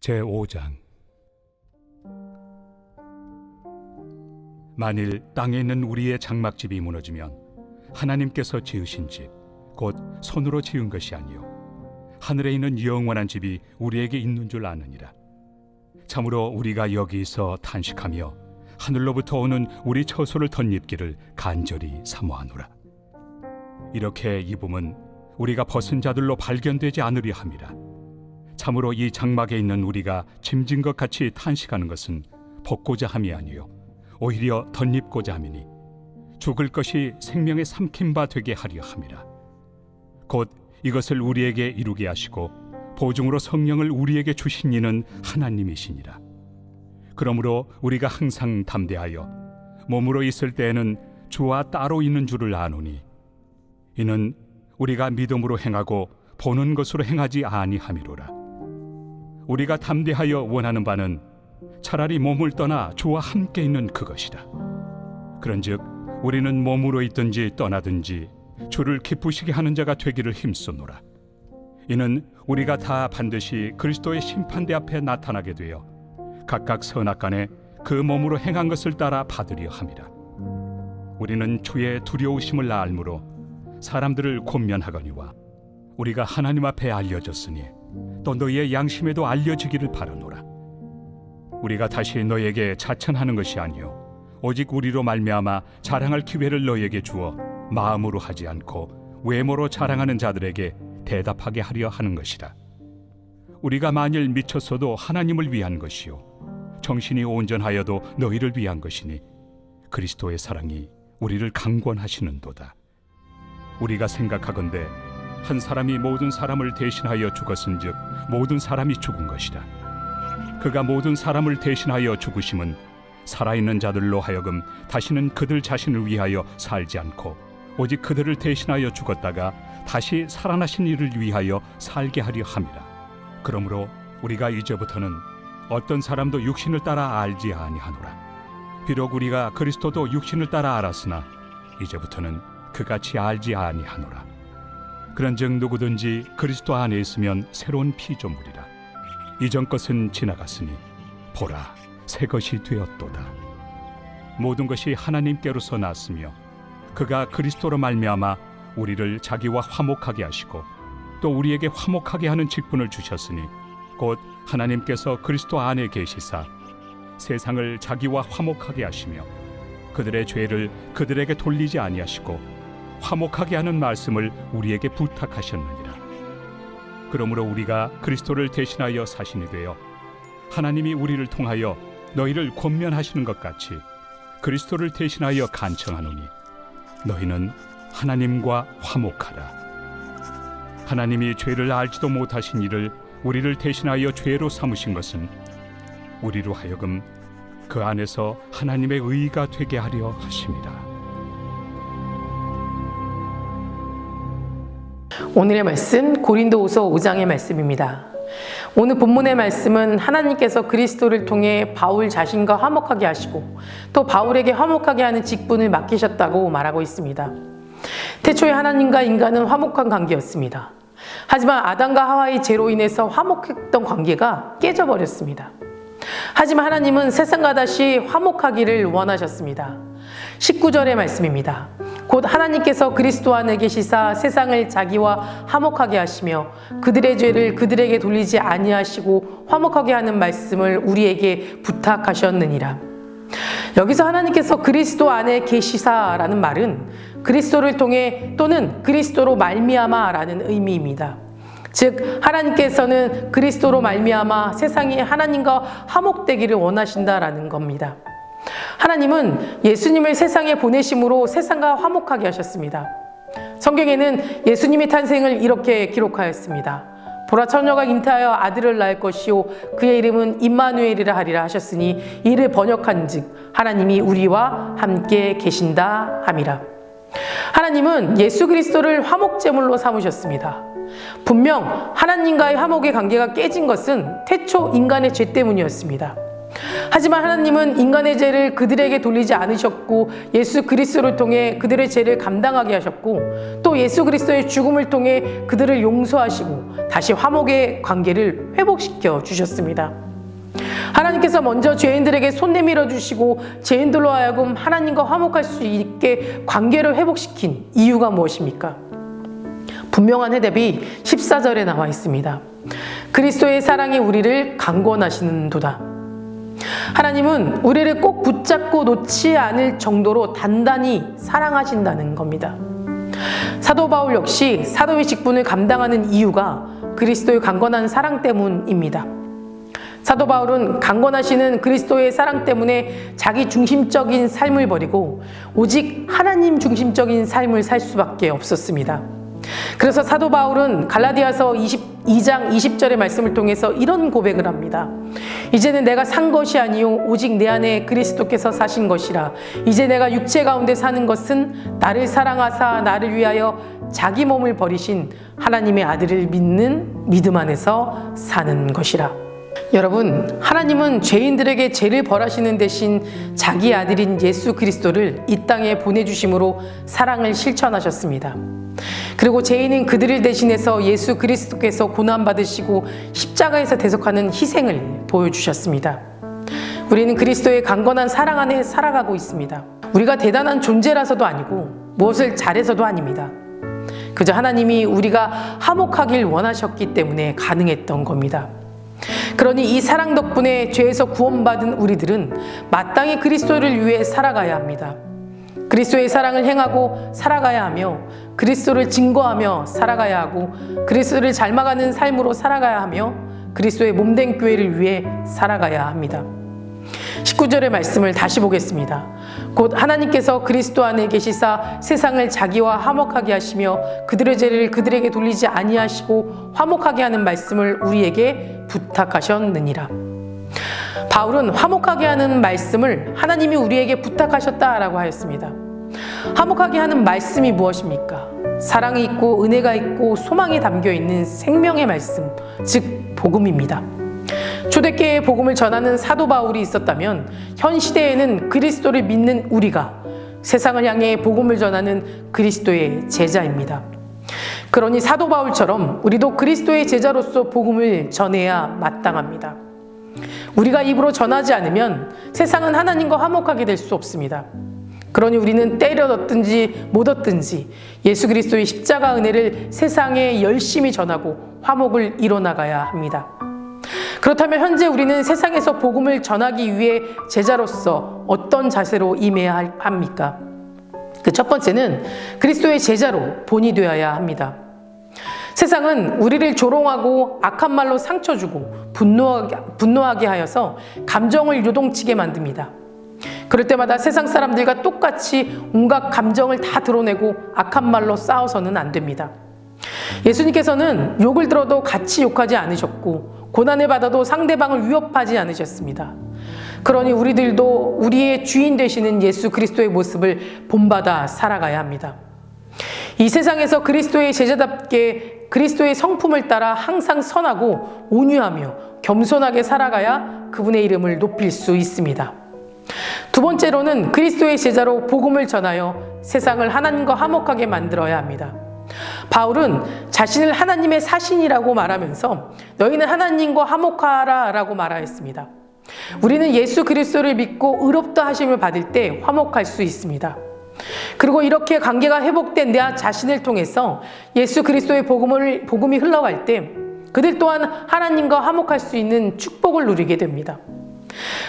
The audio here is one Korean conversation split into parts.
제5장. 만일 땅에 있는 우리의 장막집이 무너지면 하나님께서 지으신 집, 곧 손으로 지은 것이 아니요 하늘에 있는 영원한 집이 우리에게 있는 줄 아느니라. 참으로 우리가 여기서 탄식하며 하늘로부터 오는 우리 처소를 덧입기를 간절히 사모하노라. 이렇게 입음은 우리가 벗은 자들로 발견되지 않으려 함이라. 참으로 이 장막에 있는 우리가 짐진 것 같이 탄식하는 것은 벗고자 함이 아니요 오히려 덧입고자 함이니 죽을 것이 생명의 삼킨 바 되게 하려 함이라. 곧 이것을 우리에게 이루게 하시고 보증으로 성령을 우리에게 주신 이는 하나님이시니라. 그러므로 우리가 항상 담대하여 몸으로 있을 때에는 주와 따로 있는 줄을 아노니 이는 우리가 믿음으로 행하고 보는 것으로 행하지 아니함이로라. 우리가 담대하여 원하는 바는 차라리 몸을 떠나 주와 함께 있는 그것이라. 그런즉 우리는 몸으로 있든지 떠나든지 주를 기쁘시게 하는 자가 되기를 힘쓰노라. 이는 우리가 다 반드시 그리스도의 심판대 앞에 나타나게 되어 각각 선악간에 그 몸으로 행한 것을 따라 받으려 함이라. 우리는 주의 두려우심을 알므로 사람들을 권면하거니와 우리가 하나님 앞에 알려졌으니 또 너희의 양심에도 알려지기를 바라노라. 우리가 다시 너희에게 자천하는 것이 아니요 오직 우리로 말미암아 자랑할 기회를 너희에게 주어 마음으로 하지 않고 외모로 자랑하는 자들에게 대답하게 하려 하는 것이라. 우리가 만일 미쳤어도 하나님을 위한 것이요 정신이 온전하여도 너희를 위한 것이니 그리스도의 사랑이 우리를 강권하시는도다. 우리가 생각하건대 한 사람이 모든 사람을 대신하여 죽었은즉 모든 사람이 죽은 것이라. 그가 모든 사람을 대신하여 죽으심은 살아있는 자들로 하여금 다시는 그들 자신을 위하여 살지 않고 오직 그들을 대신하여 죽었다가 다시 살아나신 이를 위하여 살게 하려 함이라. 그러므로 우리가 이제부터는 어떤 사람도 육신을 따라 알지 아니하노라. 비록 우리가 그리스도도 육신을 따라 알았으나 이제부터는 그같이 알지 아니하노라. 그런즉 누구든지 그리스도 안에 있으면 새로운 피조물이라. 이전 것은 지나갔으니 보라 새 것이 되었도다. 모든 것이 하나님께로서 났으며 그가 그리스도로 말미암아 우리를 자기와 화목하게 하시고 또 우리에게 화목하게 하는 직분을 주셨으니 곧 하나님께서 그리스도 안에 계시사 세상을 자기와 화목하게 하시며 그들의 죄를 그들에게 돌리지 아니하시고 화목하게 하는 말씀을 우리에게 부탁하셨느니라. 그러므로 우리가 그리스도를 대신하여 사신이 되어 하나님이 우리를 통하여 너희를 권면하시는 것 같이 그리스도를 대신하여 간청하노니 너희는 하나님과 화목하라. 하나님이 죄를 알지도 못하신 이를 우리를 대신하여 죄로 삼으신 것은 우리로 하여금 그 안에서 하나님의 의가 되게 하려 하심이라. 오늘의 말씀 고린도후서 5장의 말씀입니다. 오늘 본문의 말씀은 하나님께서 그리스도를 통해 바울 자신과 화목하게 하시고 또 바울에게 화목하게 하는 직분을 맡기셨다고 말하고 있습니다. 태초에 하나님과 인간은 화목한 관계였습니다. 하지만 아담과 하와의 죄로 인해서 화목했던 관계가 깨져버렸습니다. 하지만 하나님은 세상과 다시 화목하기를 원하셨습니다. 19절의 말씀입니다. 곧 하나님께서 그리스도 안에 계시사 세상을 자기와 화목하게 하시며 그들의 죄를 그들에게 돌리지 아니하시고 화목하게 하는 말씀을 우리에게 부탁하셨느니라. 여기서 하나님께서 그리스도 안에 계시사라는 말은 그리스도를 통해 또는 그리스도로 말미암아라는 의미입니다. 즉 하나님께서는 그리스도로 말미암아 세상이 하나님과 화목되기를 원하신다라는 겁니다. 하나님은 예수님을 세상에 보내심으로 세상과 화목하게 하셨습니다. 성경에는 예수님의 탄생을 이렇게 기록하였습니다. 보라 처녀가 잉태하여 아들을 낳을 것이요 그의 이름은 임마누엘이라 하리라 하셨으니 이를 번역한즉 하나님이 우리와 함께 계신다 함이라. 하나님은 예수 그리스도를 화목제물로 삼으셨습니다. 분명 하나님과의 화목의 관계가 깨진 것은 태초 인간의 죄 때문이었습니다. 하지만 하나님은 인간의 죄를 그들에게 돌리지 않으셨고 예수 그리스도를 통해 그들의 죄를 감당하게 하셨고 또 예수 그리스도의 죽음을 통해 그들을 용서하시고 다시 화목의 관계를 회복시켜 주셨습니다. 하나님께서 먼저 죄인들에게 손 내밀어 주시고 죄인들로 하여금 하나님과 화목할 수 있게 관계를 회복시킨 이유가 무엇입니까? 분명한 해답이 14절에 나와 있습니다. 그리스도의 사랑이 우리를 강권하시는도다. 하나님은 우리를 꼭 붙잡고 놓지 않을 정도로 단단히 사랑하신다는 겁니다. 사도 바울 역시 사도의 직분을 감당하는 이유가 그리스도의 강건한 사랑 때문입니다. 사도 바울은 강건하시는 그리스도의 사랑 때문에 자기 중심적인 삶을 버리고 오직 하나님 중심적인 삶을 살 수밖에 없었습니다. 그래서 사도 바울은 갈라디아서 22장 20절의 말씀을 통해서 이런 고백을 합니다. 이제는 내가 산 것이 아니요 오직 내 안에 그리스도께서 사신 것이라. 이제 내가 육체 가운데 사는 것은 나를 사랑하사 나를 위하여 자기 몸을 버리신 하나님의 아들을 믿는 믿음 안에서 사는 것이라. 여러분, 하나님은 죄인들에게 죄를 벌하시는 대신 자기 아들인 예수 그리스도를 이 땅에 보내주심으로 사랑을 실천하셨습니다. 그리고 죄인인 그들을 대신해서 예수 그리스도께서 고난받으시고 십자가에서 대속하는 희생을 보여주셨습니다. 우리는 그리스도의 강건한 사랑 안에 살아가고 있습니다. 우리가 대단한 존재라서도 아니고 무엇을 잘해서도 아닙니다. 그저 하나님이 우리가 화목하길 원하셨기 때문에 가능했던 겁니다. 그러니 이 사랑 덕분에 죄에서 구원받은 우리들은 마땅히 그리스도를 위해 살아가야 합니다. 그리스도의 사랑을 행하고 살아가야 하며 그리스도를 증거하며 살아가야 하고 그리스도를 닮아가는 삶으로 살아가야 하며 그리스도의 몸된 교회를 위해 살아가야 합니다. 19절의 말씀을 다시 보겠습니다. 곧 하나님께서 그리스도 안에 계시사 세상을 자기와 화목하게 하시며 그들의 죄를 그들에게 돌리지 아니하시고 화목하게 하는 말씀을 우리에게 부탁하셨느니라. 바울은 화목하게 하는 말씀을 하나님이 우리에게 부탁하셨다라고 하였습니다. 화목하게 하는 말씀이 무엇입니까? 사랑이 있고 은혜가 있고 소망이 담겨 있는 생명의 말씀, 즉 복음입니다. 초대교회의 복음을 전하는 사도 바울이 있었다면 현 시대에는 그리스도를 믿는 우리가 세상을 향해 복음을 전하는 그리스도의 제자입니다. 그러니 사도 바울처럼 우리도 그리스도의 제자로서 복음을 전해야 마땅합니다. 우리가 입으로 전하지 않으면 세상은 하나님과 화목하게 될 수 없습니다. 그러니 우리는 때려 얻든지 못 얻든지 예수 그리스도의 십자가 은혜를 세상에 열심히 전하고 화목을 이뤄나가야 합니다. 그렇다면 현재 우리는 세상에서 복음을 전하기 위해 제자로서 어떤 자세로 임해야 합니까? 그 첫 번째는 그리스도의 제자로 본이 되어야 합니다. 세상은 우리를 조롱하고 악한 말로 상처 주고 분노하게 하여서 감정을 요동치게 만듭니다. 그럴 때마다 세상 사람들과 똑같이 온갖 감정을 다 드러내고 악한 말로 싸워서는 안 됩니다. 예수님께서는 욕을 들어도 같이 욕하지 않으셨고 고난을 받아도 상대방을 위협하지 않으셨습니다. 그러니 우리들도 우리의 주인 되시는 예수 그리스도의 모습을 본받아 살아가야 합니다. 이 세상에서 그리스도의 제자답게 그리스도의 성품을 따라 항상 선하고 온유하며 겸손하게 살아가야 그분의 이름을 높일 수 있습니다. 두 번째로는 그리스도의 제자로 복음을 전하여 세상을 하나님과 화목하게 만들어야 합니다. 바울은 자신을 하나님의 사신이라고 말하면서 너희는 하나님과 화목하라 라고 말하였습니다. 우리는 예수 그리스도를 믿고 의롭다 하심을 받을 때 화목할 수 있습니다. 그리고 이렇게 관계가 회복된 내 자신을 통해서 예수 그리스도의 복음이 흘러갈 때 그들 또한 하나님과 화목할 수 있는 축복을 누리게 됩니다.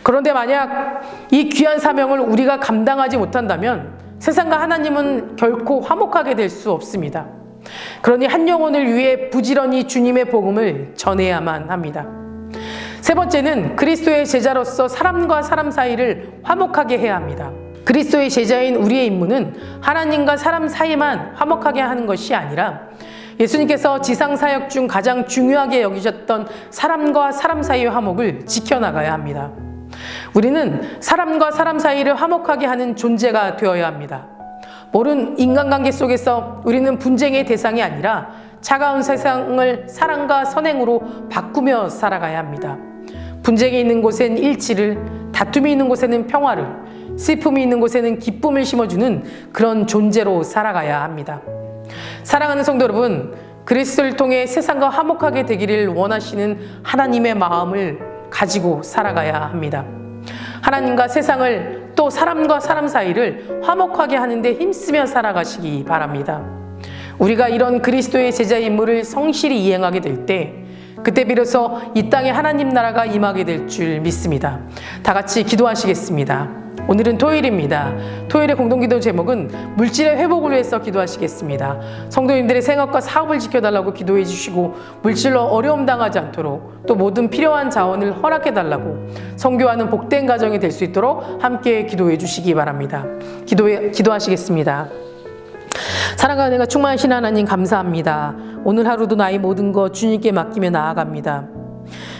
그런데 만약 이 귀한 사명을 우리가 감당하지 못한다면 세상과 하나님은 결코 화목하게 될 수 없습니다. 그러니 한 영혼을 위해 부지런히 주님의 복음을 전해야만 합니다. 세 번째는 그리스도의 제자로서 사람과 사람 사이를 화목하게 해야 합니다. 그리스도의 제자인 우리의 임무는 하나님과 사람 사이만 화목하게 하는 것이 아니라 예수님께서 지상 사역 중 가장 중요하게 여기셨던 사람과 사람 사이의 화목을 지켜나가야 합니다. 우리는 사람과 사람 사이를 화목하게 하는 존재가 되어야 합니다. 모든 인간관계 속에서 우리는 분쟁의 대상이 아니라 차가운 세상을 사랑과 선행으로 바꾸며 살아가야 합니다. 분쟁이 있는 곳엔 일치를, 다툼이 있는 곳에는 평화를, 슬픔이 있는 곳에는 기쁨을 심어주는 그런 존재로 살아가야 합니다. 사랑하는 성도 여러분, 그리스도를 통해 세상과 화목하게 되기를 원하시는 하나님의 마음을 가지고 살아가야 합니다. 하나님과 세상을, 또 사람과 사람 사이를 화목하게 하는데 힘쓰며 살아가시기 바랍니다. 우리가 이런 그리스도의 제자의 임무를 성실히 이행하게 될 때, 그때 비로소 이 땅에 하나님 나라가 임하게 될 줄 믿습니다. 다 같이 기도하시겠습니다. 오늘은 토요일입니다. 토요일의 공동기도 제목은 물질의 회복을 위해서 기도하시겠습니다. 성도님들의 생업과 사업을 지켜달라고 기도해 주시고, 물질로 어려움 당하지 않도록 또 모든 필요한 자원을 허락해 달라고, 성교하는 복된 가정이 될 수 있도록 함께 기도해 주시기 바랍니다. 기도하시겠습니다. 사랑과 은혜가 충만하신 하나님, 감사합니다. 오늘 하루도 나의 모든 것 주님께 맡기며 나아갑니다.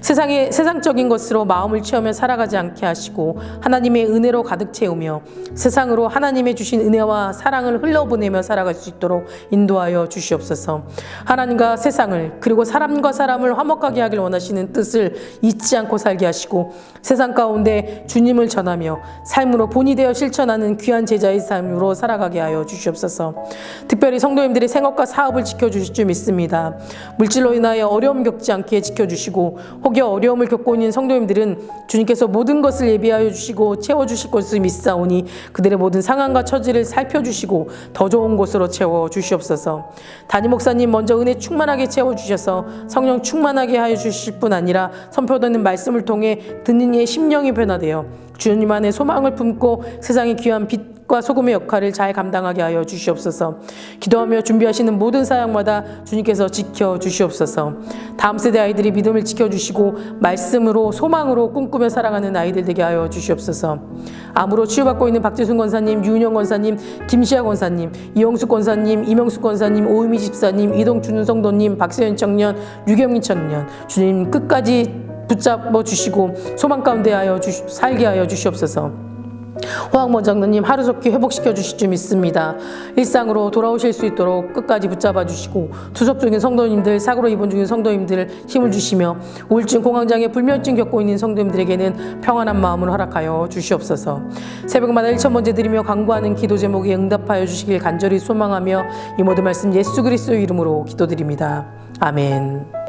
세상적인 것으로 마음을 채우며 살아가지 않게 하시고, 하나님의 은혜로 가득 채우며 세상으로 하나님의 주신 은혜와 사랑을 흘러보내며 살아갈 수 있도록 인도하여 주시옵소서. 하나님과 세상을, 그리고 사람과 사람을 화목하게 하길 원하시는 뜻을 잊지 않고 살게 하시고, 세상 가운데 주님을 전하며 삶으로 본이 되어 실천하는 귀한 제자의 삶으로 살아가게 하여 주시옵소서. 특별히 성도님들의 생업과 사업을 지켜주실 줄 믿습니다. 물질로 인하여 어려움 겪지 않게 지켜주시고, 혹여 어려움을 겪고 있는 성도님들은 주님께서 모든 것을 예비하여 주시고 채워주실 것을 믿사오니, 그들의 모든 상황과 처지를 살펴주시고 더 좋은 곳으로 채워주시옵소서. 담임 목사님 먼저 은혜 충만하게 채워주셔서 성령 충만하게 하여 주실 뿐 아니라 선포되는 말씀을 통해 듣는 이의 심령이 변화되어 주님 안에 소망을 품고 세상의 귀한 빛과 소금의 역할을 잘 감당하게 하여 주시옵소서. 기도하며 준비하시는 모든 사역마다 주님께서 지켜주시옵소서. 다음 세대 아이들이 믿음을 지켜주시고 말씀으로 소망으로 꿈꾸며 살아가는 아이들 되게 하여 주시옵소서. 암으로 치유받고 있는 박재순 권사님, 유은영 권사님, 김시아 권사님, 이영숙 권사님, 이명숙 권사님, 오유미 집사님, 이동준 성도님, 박세현 청년, 유경민 청년, 주님 끝까지 붙잡아 주시고 소망 가운데 살게 하여 주시옵소서. 호학모 장로님 하루속히 회복시켜 주실 줄 믿습니다. 일상으로 돌아오실 수 있도록 끝까지 붙잡아 주시고, 투석 중인 성도님들, 사고로 입원 중인 성도님들 힘을 주시며, 우울증, 공황장애, 불면증 겪고 있는 성도님들에게는 평안한 마음을 허락하여 주시옵소서. 새벽마다 1,000번째 드리며 간구하는 기도 제목에 응답하여 주시길 간절히 소망하며 이 모든 말씀 예수 그리스도의 이름으로 기도드립니다. 아멘.